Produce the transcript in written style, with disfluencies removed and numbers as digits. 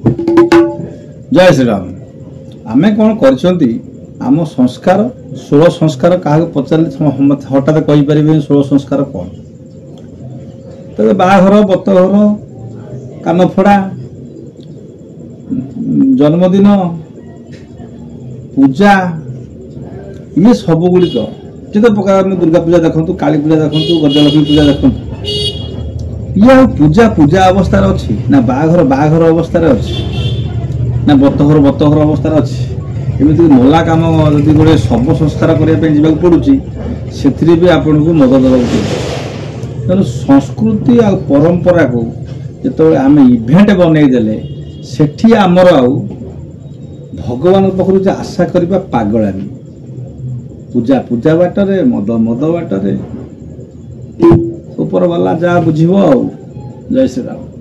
जय श्री राम। आमे कौन करछंती आम संस्कार 16 संस्कार क्या पचारे हठात कहीपर 16 संस्कार कौन तो बाहाघर बतघर कानफड़ा जन्मदिन पूजा ये सब गुड़िक जिते प्रकार दुर्गा पूजा देखु काली पूजा देखु गजलक्ष्मी पूजा देखु ये पूजा पूजा अवस्था अच्छी ना बाहाघर बाहाघर अवस्था अच्छी ना बतघर बतघर अवस्था अच्छी एमती नला कम जब गोटे शव संस्कार करने पड़ू से भी आपन को मदद देवाक पड़े तेणु संस्कृति आ परंपरा को जो आम इभेंट बनईदे सेठी आमर भगवान पाखु आशा करवा पागलामी पूजा पूजा बाटरे मद मद बाटरे ऊपर वाला जहाँ बुझे। जय श्री राम।